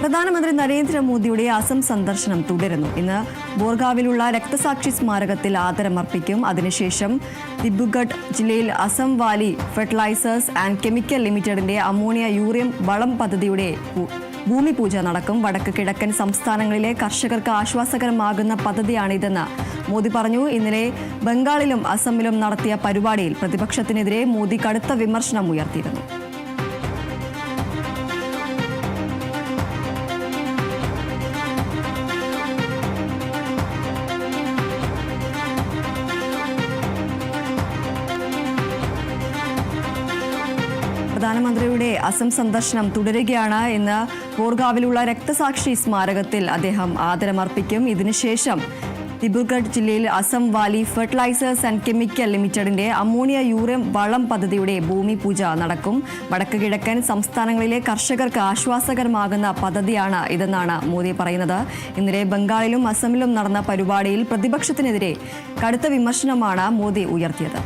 പ്രധാനമന്ത്രി നരേന്ദ്രമോദിയുടെ അസം സന്ദർശനം തുടരുന്നു. ഇന്ന് ബോർഗാവിലുള്ള രക്തസാക്ഷി സ്മാരകത്തിൽ ആദരമർപ്പിക്കും. അതിനുശേഷം ദിബ്രുഗഡ് ജില്ലയിൽ Assam Valley Fertilisers and Chemical ലിമിറ്റഡിന്റെ അമോണിയ യൂറിയം വളം പദ്ധതിയുടെ ഭൂമി പൂജ നടക്കും. വടക്ക് കിഴക്കൻ സംസ്ഥാനങ്ങളിലെ കർഷകർക്ക് ആശ്വാസകരമാകുന്ന പദ്ധതിയാണിതെന്ന് മോദി പറഞ്ഞു. ഇന്നലെ ബംഗാളിലും അസമിലും നടത്തിയ പരിപാടിയിൽ പ്രതിപക്ഷത്തിനെതിരെ മോദി കടുത്ത വിമർശനം ഉയർത്തിയിരുന്നു. പ്രധാനമന്ത്രിയുടെ അസം സന്ദർശനം തുടരുകയാണ്. ഇന്ന് ബോർഗാവിലുള്ള രക്തസാക്ഷി സ്മാരകത്തിൽ അദ്ദേഹം ആദരമർപ്പിക്കും. ഇതിനുശേഷം ദിബ്രുഗഡ് ജില്ലയിൽ Assam Valley Fertilisers and Chemical ലിമിറ്റഡിന്റെ അമോണിയ യൂറിയം വളം പദ്ധതിയുടെ ഭൂമി പൂജ നടക്കും. വടക്ക് കിഴക്കൻ സംസ്ഥാനങ്ങളിലെ കർഷകർക്ക് ആശ്വാസകരമാകുന്ന പദ്ധതിയാണ് ഇതെന്നാണ് മോദി പറയുന്നത്. ഇന്നലെ ബംഗാളിലും അസമിലും നടന്ന പരിപാടിയിൽ പ്രതിപക്ഷത്തിനെതിരെ കടുത്ത വിമർശനമാണ് മോദി ഉയർത്തിയത്.